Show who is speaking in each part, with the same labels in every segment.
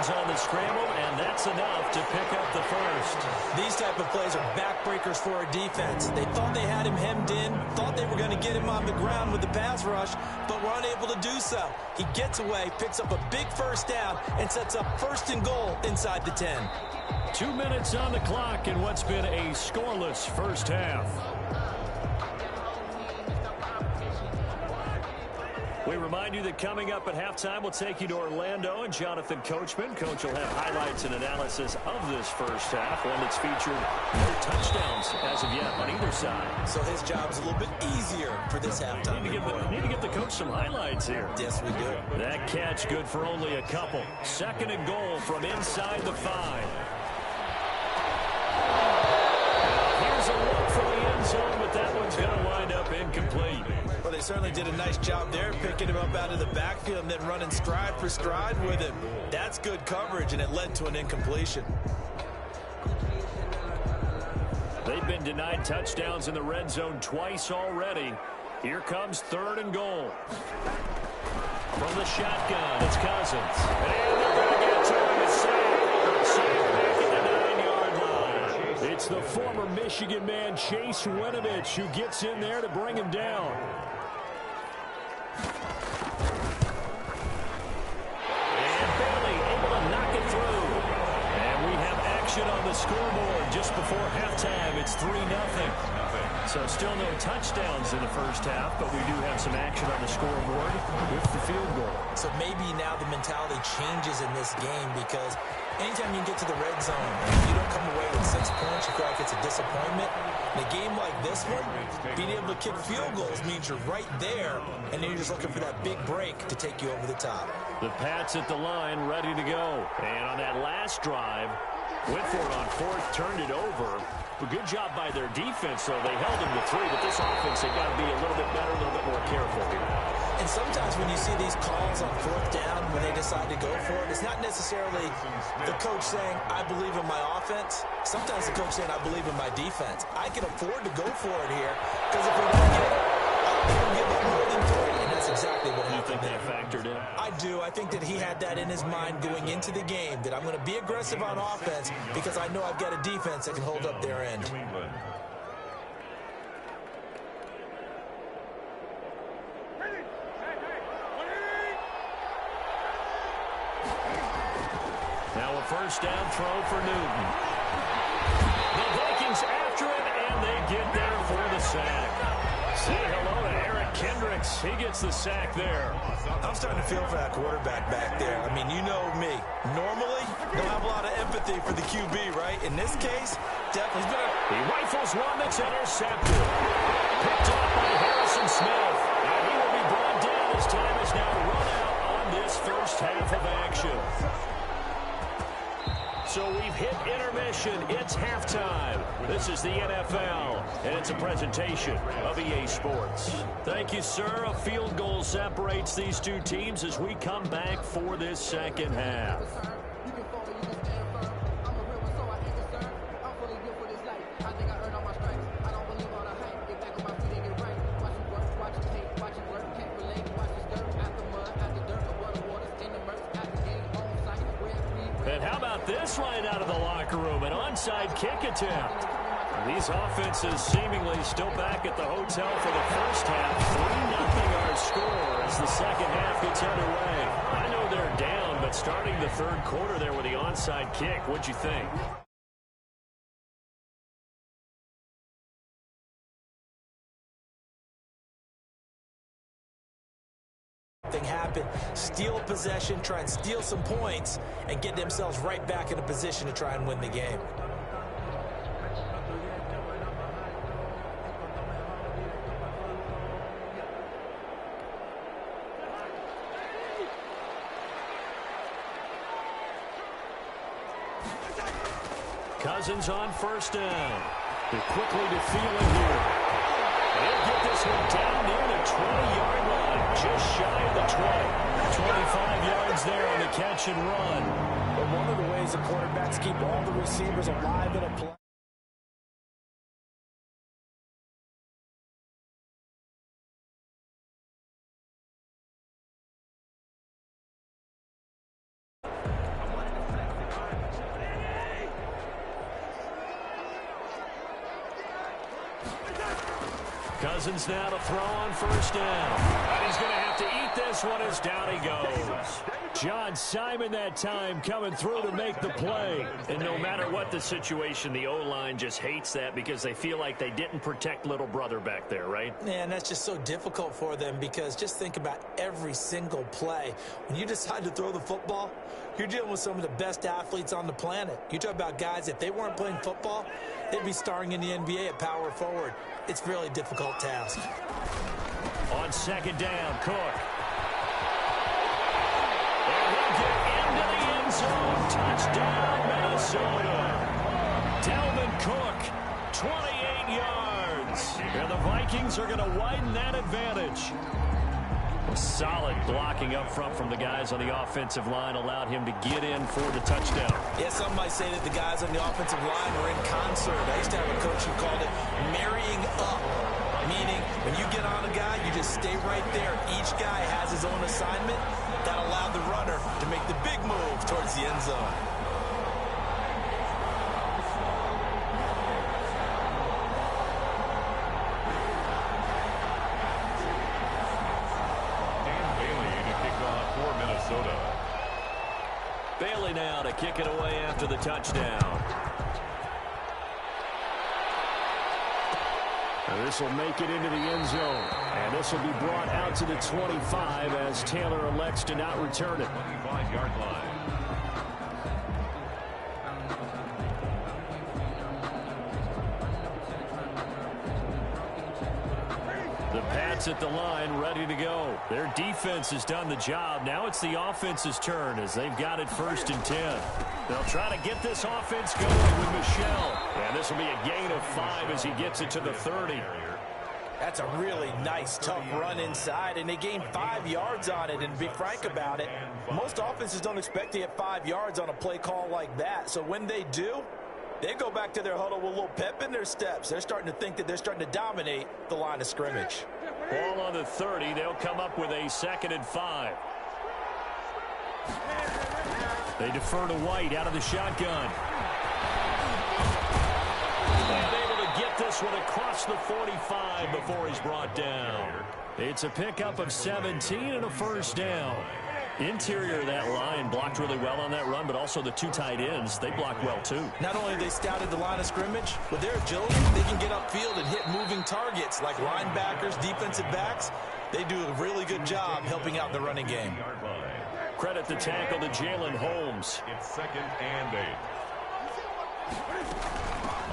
Speaker 1: yards on the scramble, and that's enough to pick up the first.
Speaker 2: These type of plays are backbreakers for a defense. They thought they had him hemmed in, thought they were going to get him on the ground with the pass rush, but were unable to do so. He gets away, picks up a big first down, and sets up 1st and goal inside the 10.
Speaker 1: 2 minutes on the clock in what's been a scoreless first half. We remind you that coming up at halftime, we'll take you to Orlando and Jonathan Coachman. Coach will have highlights and analysis of this first half, one that's featured no touchdowns as of yet on either side.
Speaker 2: So his job's a little bit easier for this halftime.
Speaker 1: Need to give the coach some highlights here.
Speaker 2: Yes, we do.
Speaker 1: That catch good for only a couple. 2nd and goal from inside the 5. Here's a look for the end zone, but that one's going to wind up incomplete.
Speaker 2: Well, they certainly did a nice job there, picking him up out of the backfield and then running stride for stride with him. That's good coverage, and it led to an incompletion.
Speaker 1: They've been denied touchdowns in the red zone twice already. Here comes 3rd and goal. From the shotgun, it's Cousins. And they're going to get to him. Sack back at the 9-yard line. It's the former Michigan man, Chase Winovich, who gets in there to bring him down. And Bailey able to knock it through. And we have action on the scoreboard just before halftime. It's 3-0. So still no touchdowns in the first half, but we do have some action on the scoreboard with the field goal.
Speaker 2: So maybe now the mentality changes in this game, because anytime you get to the red zone and you don't come away with 6 points, you feel like it's a disappointment. In a game like this one, being able to kick field goals means you're right there, and then you're just looking for that big break to take you over the top.
Speaker 1: The Pats at the line, ready to go. And on that last drive, went for it on 4th, turned it over. A good job by their defense, though. They held him to 3, but this offense, they got to be a little bit better, a little bit more careful.
Speaker 2: And sometimes when you see these calls on 4th down, when they decide to go for it, it's not necessarily the coach saying, I believe in my offense. Sometimes the coach saying, I believe in my defense. I can afford to go for it here, because if we don't get it, we'll give up more than 3. And that's exactly what happened.
Speaker 1: You think that factored in?
Speaker 2: I do. I think that he had that in his mind going into the game, that I'm going to be aggressive on offense because I know I've got a defense that can hold up their end.
Speaker 1: Now a first down throw for Newton. The Vikings after it, and they get there for the sack. Say hello to Eric Kendricks. He gets the sack there.
Speaker 2: I'm starting to feel for that quarterback back there. I mean, you know me. Normally, don't have a lot of empathy for the QB, right? In this case, definitely.
Speaker 1: He rifles one that's intercepted. Picked up by Harrison Smith. And he will be brought down as time is now run out on this first half of action. So we've hit intermission. It's halftime. This is the NFL, and it's a presentation of EA Sports. Thank you, sir. A field goal separates these two teams as we come back for this second half. And how about this right out of the locker room? An onside kick attempt. These offenses seemingly still back at the hotel for the first half. 3-0 our score as the second half gets underway. I know they're down, but starting the 3rd quarter there with the onside kick, what'd you think?
Speaker 2: Happen, steal possession, try and steal some points, and get themselves right back in a position to try and win the game.
Speaker 1: Cousins on first down. They're quickly to Thielen here. They'll get this one down near the 20-yard line, just shy of the 20. 25 yards there on the catch and run.
Speaker 2: But one of the ways the quarterbacks keep all the receivers alive in a play.
Speaker 1: Cousins now to throw on first down. And he's going to have to eat this one as down he goes. John Simon that time coming through to make the play. And no matter what the situation, the O-line just hates that because they feel like they didn't protect little brother back there, right?
Speaker 2: Man, that's just so difficult for them because just think about every single play. When you decide to throw the football, you're dealing with some of the best athletes on the planet. You talk about guys, if they weren't playing football, they'd be starring in the NBA at power forward. It's a really difficult task.
Speaker 1: On second down, Cook. And he'll get into the end zone. Touchdown, Minnesota. Dalvin Cook, 28 yards. And the Vikings are going to widen that advantage. Solid blocking up front from the guys on the offensive line allowed him to get in for the touchdown.
Speaker 2: Yeah, some might say that the guys on the offensive line were in concert. I used to have a coach who called it marrying up, meaning when you get on a guy, you just stay right there. Each guy has his own assignment. That allowed the runner to make the big move towards the end zone.
Speaker 1: Bailey now to kick it away after the touchdown. And this will make it into the end zone. And this will be brought out to the 25 as Taylor elects to not return it. 25-yard line. The Pats at the line, ready to go. Their defense has done the job. Now it's the offense's turn as they've got it 1st and 10. They'll try to get this offense going with Michel. And this will be a gain of 5 as he gets it to the 30.
Speaker 2: That's a really nice, tough run inside, and they gained 5 yards on it. And to be frank about it, most offenses don't expect to get 5 yards on a play call like that. So when they do, they go back to their huddle with a little pep in their steps. They're starting to think that they're starting to dominate the line of scrimmage.
Speaker 1: Ball on the 30. They'll come up with a 2nd and 5. They defer to White out of the shotgun. And able to get this one across the 45 before he's brought down. It's a pickup of 17 and a 1st down. Interior of that line blocked really well on that run, but also the 2 tight ends, they blocked well too.
Speaker 2: Not only have they scouted the line of scrimmage, with their agility, they can get upfield and hit moving targets like linebackers, defensive backs. They do a really good job helping out the running game.
Speaker 1: Credit the tackle to Jalen Holmes.
Speaker 3: It's 2nd and 8.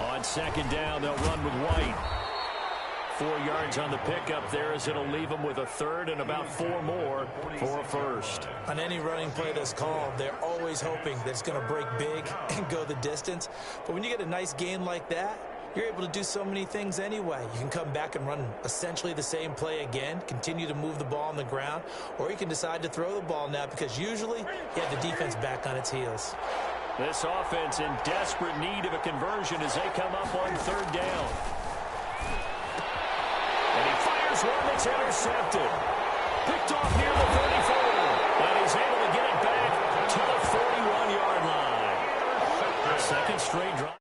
Speaker 1: On 2nd down, they'll run with White. 4 yards on the pickup there as it'll leave them with a 3rd and about 4 more for a 1st.
Speaker 2: On any running play that's called, they're always hoping that it's going to break big and go the distance. But when you get a nice gain like that, you're able to do so many things anyway. You can come back and run essentially the same play again, continue to move the ball on the ground, or you can decide to throw the ball now because usually you have the defense back on its heels.
Speaker 1: This offense in desperate need of a conversion as they come up on 3rd down. And he fires one that's intercepted. Picked off near the 34. And he's able to get it back to the 41-yard line. 2nd straight drive.